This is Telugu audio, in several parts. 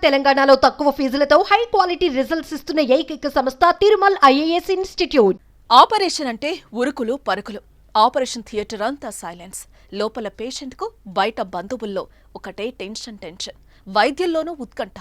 తెలంగాణలో తక్కువ ఫీజులతో హై క్వాలిటీ రిజల్ట్స్ ఇస్తున్న ఏకైక సంస్థ తిరుమల్ ఐఏఎస్ ఇన్స్టిట్యూట్. ఆపరేషన్ అంటే ఉరుకులు పరుకులు. ఆపరేషన్ థియేటర్ అంతా సైలెన్స్. లోపల పేషెంట్కు, బయట బంధువుల్లో ఒకటే టెన్షన్. వైద్యుల్లోనూ ఉత్కంఠ.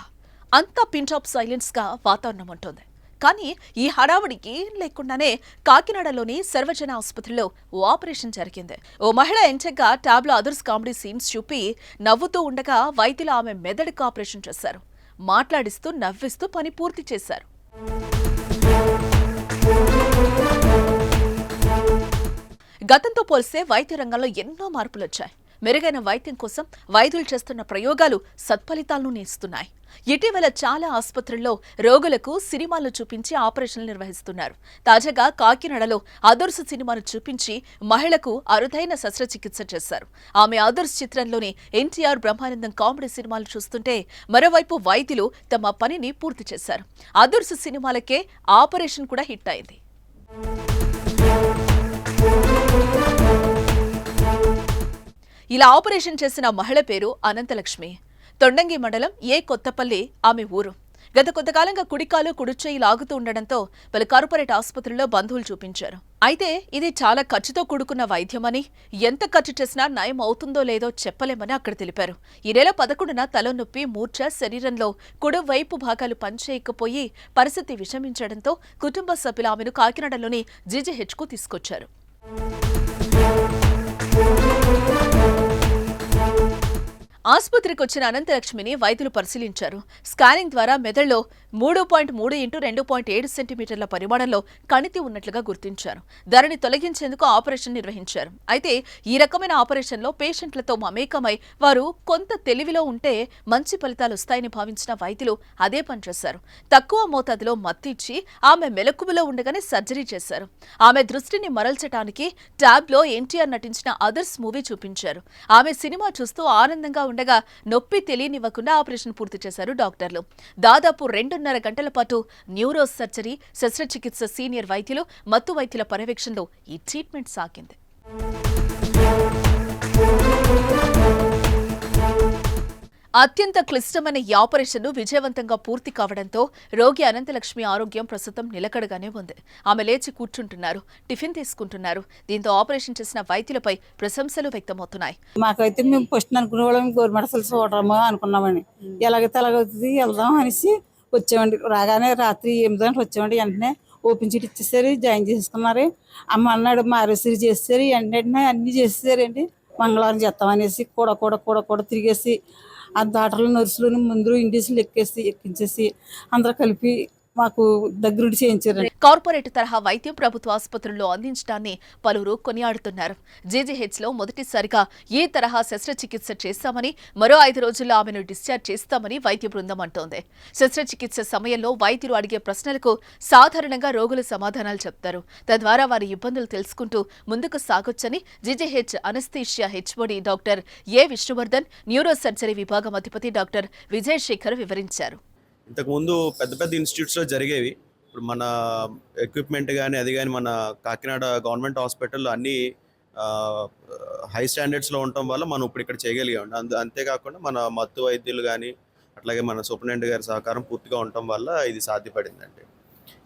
అంతా పించ్ ఆఫ్ సైలెన్స్గా వాతావరణం ఉంటుంది. కానీ ఈ హడావుడికి ఏం లేకుండానే కాకినాడలోని సర్వజన ఆసుపత్రిలో ఓ ఆపరేషన్ జరిగింది. ఓ మహిళ ఎంచగ్గా ట్యాబ్లో అదర్స్ కామెడీ సీన్స్ చూపి నవ్వుతూ ఉండగా వైద్యులు ఆమె మెదడుకు ఆపరేషన్ చేశారు. మాట్లాడిస్తూ నవ్విస్తూ పని పూర్తి చేశారు. గతంతో పోలిస్తే వైద్య రంగంలో ఎన్నో మార్పులు వచ్చాయి. మెరుగైన వైద్యం కోసం వైద్యులు చేస్తున్న ప్రయోగాలు సత్ఫలితాలను ఇస్తున్నాయి. ఇటీవల చాలా ఆసుపత్రుల్లో రోగులకు సినిమాలు చూపించి ఆపరేషన్లు నిర్వహిస్తున్నారు. తాజాగా కాకినాడలో అదర్స్ సినిమాను చూపించి మహిళకు అరుదైన శస్త్రచికిత్స చేశారు. ఆమె అదర్స్ చిత్రంలోని ఎన్టీఆర్, బ్రహ్మానందం కామెడీ సినిమాలు చూస్తుంటే మరోవైపు వైద్యులు తమ పనిని పూర్తి చేశారు. అదర్స్ సినిమాలకే ఆపరేషన్ కూడా హిట్ అయింది. ఇలా ఆపరేషన్ చేసిన మహిళ పేరు అనంతలక్ష్మి. తొండంగి మండలం కొత్తపల్లి ఆమె ఊరు. గత కొంతకాలంగా కుడికాలు కుడిచేయి లాగుతూ ఉండడంతో పలు కార్పొరేట్ ఆసుపత్రుల్లో బంధువులు చూపించారు. అయితే ఇది చాలా ఖర్చుతో కూడుకున్న వైద్యమని, ఎంత ఖర్చు చేసినా నయం అవుతుందో లేదో చెప్పలేమని అక్కడ తెలిపారు. ఈ నెల 11న తలనొప్పి, మూర్ఛ, శరీరంలో కుడివైపు భాగాలు పనిచేయకపోయి పరిస్థితి విషమించడంతో కుటుంబ సభ్యులు ఆమెను కాకినాడలోని జీజీహెచ్కు తీసుకొచ్చారు. ఆసుపత్రికి వచ్చిన అనంతలక్ష్మిని వైద్యులు పరిశీలించారు. స్కానింగ్ ద్వారా మెదడులో 3.3 x 2.7 సెంటీమీటర్ల పరిమాణంలో కణితి ఉన్నట్లుగా గుర్తించారు. దానిని తొలగించేందుకు ఆపరేషన్ నిర్వహించారు. అయితే ఈ రకమైన ఆపరేషన్లో పేషెంట్లతో మమేకమై వారు కొంత తెలివిలో ఉంటే మంచి ఫలితాలు వస్తాయని భావించిన వైద్యులు అదే పనిచేశారు. తక్కువ మోతాదులో మత్తిచ్చి ఆమె మెలకువలో ఉండగానే సర్జరీ చేశారు. ఆమె దృష్టిని మరల్చడానికి ట్యాబ్లో ఎన్టీఆర్ నటించిన అదర్స్ మూవీ చూపించారు. ఆమె సినిమా చూస్తూ ఆనందంగా ఉండగా నొప్పి తెలియనివ్వకుండా ఆపరేషన్ పూర్తి చేశారు డాక్టర్లు. దాదాపు 2.5 గంటల పాటు న్యూరో సర్జరీ, శస్త్రచికిత్స సీనియర్ వైద్యులు, మత్తు వైద్యుల పర్యవేక్షణలో ఈ ట్రీట్మెంట్ సాగింది. అత్యంత క్లిష్టమైన ఈ ఆపరేషన్ విజయవంతంగా పూర్తి కావడంతో రోగి అనంతలక్ష్మి ఆరోగ్యం ప్రస్తుతం నిలకడగానే ఉంది. ఆమె లేచి కూర్చుంటున్నారు, టిఫిన్ తీసుకుంటున్నారు. దీంతో ఆపరేషన్ చేసిన వైద్యులపై ప్రశంసలు వ్యక్తమవుతున్నాయి. మాకైతే మేము ఫస్ట్ అనుకునే వాళ్ళం గవర్నమెంట్ చూడమో అనుకున్నామని, ఎలాగైతే ఎలాగవుతుంది వెళ్దాం అనేసి వచ్చామండి. రాగానే రాత్రి 8 గంటలకు వచ్చామండి. వెంటనే ఓపెన్ చీట్ ఇచ్చేసారు, జాయిన్ చేసుకున్నారు. అమ్మ అన్నాడు మారేసరి చేసేసారు, వెంటనే అన్ని చేసేసారండి. మంగళవారం చేస్తామనేసి కూడా తిరిగేసి ఆ డాక్టర్లు, నర్సులు ముందు ఇండియన్స్లు ఎక్కించేసి అందరూ కలిపి మాకు దగ్గరుండి చేయించారు. కార్పొరేట్ తరహా వైద్యం ప్రభుత్వ ఆసుపత్రుల్లో అందించడాన్ని పలువురు కొనియాడుతున్నారు. జీజీహెచ్లో మొదటిసారిగా ఈ తరహా శస్త్రచికిత్స చేస్తామని, మరో 5 రోజుల్లో ఆమెను డిశ్చార్జ్ చేస్తామని వైద్య బృందం అంటోంది. శస్త్రచికిత్స సమయంలో వైద్యులు అడిగే ప్రశ్నలకు సాధారణంగా రోగులు సమాధానాలు చెప్తారు. తద్వారా వారి ఇబ్బందులు తెలుసుకుంటూ ముందుకు సాగొచ్చని GGH anaesthesia HOD doctor Vishnuvardhan, neuro surgery విభాగం అధిపతి డాక్టర్ విజయశేఖర్ వివరించారు. ఇంతకుముందు పెద్ద పెద్ద ఇన్స్టిట్యూట్స్లో జరిగేవి. ఇప్పుడు మన ఎక్విప్మెంట్ కానీ అది కానీ మన కాకినాడ గవర్నమెంట్ హాస్పిటల్లో అన్నీ హై స్టాండర్డ్స్లో ఉండటం వల్ల మనం ఇప్పుడు ఇక్కడ చేయగలిగాం. అంతేకాకుండా మన మత్తు వైద్యులు కానీ అట్లాగే మన సూపరింటెండెంట్ గారి సహకారం పూర్తిగా ఉండటం వల్ల ఇది సాధ్యపడిందండి.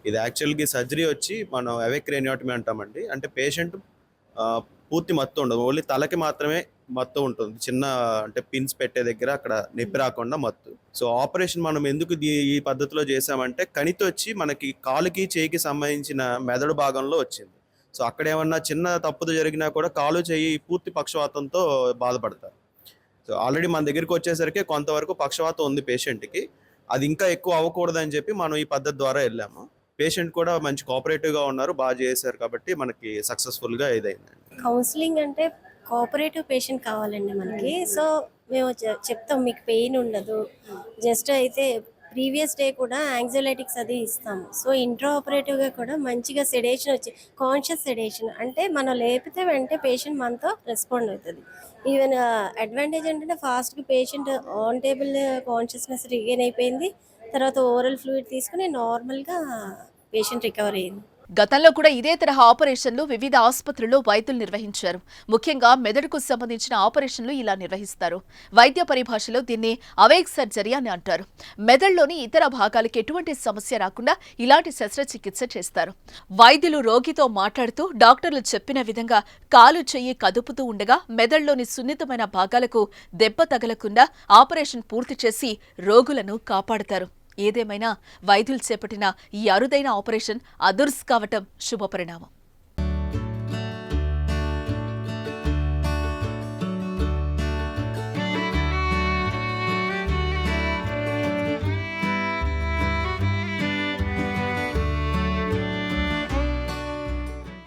ఇది యాక్చువల్గా సర్జరీ వచ్చి మనం అవెక్రేనియోటమీ అంటామండి. అంటే పేషెంట్ పూర్తి మత్తు ఉండదు, ఓన్లీ తలకి మాత్రమే మత్తు ఉంటుంది. చిన్న అంటే పిన్స్ పెట్టే దగ్గర అక్కడ నొప్పి రాకుండా మత్తు. సో ఆపరేషన్ మనం ఎందుకు ఈ పద్ధతిలో చేసామంటే కణితి వచ్చి మనకి కాలుకి చేయికి సంబంధించిన మెదడు భాగంలో వచ్చింది. సో అక్కడ ఏమన్నా చిన్న తప్పుదు జరిగినా కూడా కాలు చేయి పూర్తి పక్షవాతంతో బాధపడతారు. సో ఆల్రెడీ మన దగ్గరికి వచ్చేసరికి కొంతవరకు పక్షవాతం ఉంది పేషెంట్కి. అది ఇంకా ఎక్కువ అవ్వకూడదని చెప్పి మనం ఈ పద్ధతి ద్వారా వెళ్ళాము. పేషెంట్ కూడా మంచి కోఆపరేటివ్గా ఉన్నారు, బాగా చేశారు కాబట్టి మనకి సక్సెస్ఫుల్గా ఇదైందండి. కౌన్సిలింగ్ అంటే కోఆపరేటివ్ పేషెంట్ కావాలండి మనకి. సో మేము చెప్తాం మీకు పెయిన్ ఉండదు, జస్ట్ అయితే ప్రీవియస్ డే కూడా యాంగ్జైటిక్స్ అది ఇస్తాము. సో ఇంట్రా ఆపరేటివ్గా కూడా మంచిగా సెడేషన్ వచ్చి కాన్షియస్ సెడేషన్ అంటే మనం లేపితే వెంటనే పేషెంట్ మనతో రెస్పాండ్ అవుతుంది. ఈవెన్ అడ్వాంటేజ్ ఏంటంటే ఫాస్ట్గా patient on table consciousness regain అయిపోయింది. తర్వాత ఓరల్ ఫ్లూయిడ్ తీసుకుని నార్మల్గా పేషెంట్ రికవర్ అయ్యింది. గతంలో కూడా ఇదే తరహా ఆపరేషన్లు వివిధ ఆసుపత్రుల్లో వైద్యులు నిర్వహించారు. ముఖ్యంగా మెదడుకు సంబంధించిన ఆపరేషన్లు ఇలా నిర్వహిస్తారు. వైద్య పరిభాషలో దీన్ని అవేక్ సర్జరీ అని అంటారు. మెదడులోని ఇతర భాగాలకు ఎటువంటి సమస్య రాకుండా ఇలాంటి శస్త్రచికిత్స చేస్తారు. వైద్యులు రోగితో మాట్లాడుతూ డాక్టర్లు చెప్పిన విధంగా కాలు చెయ్యి కదుపుతూ ఉండగా మెదడులోని సున్నితమైన భాగాలకు దెబ్బ తగలకుండా ఆపరేషన్ పూర్తి చేసి రోగులను కాపాడతారు. ఏదేమైనా వైద్యులు చేపట్టిన ఈ అరుదైన ఆపరేషన్ అదుర్స్ కావటం శుభపరిణామం.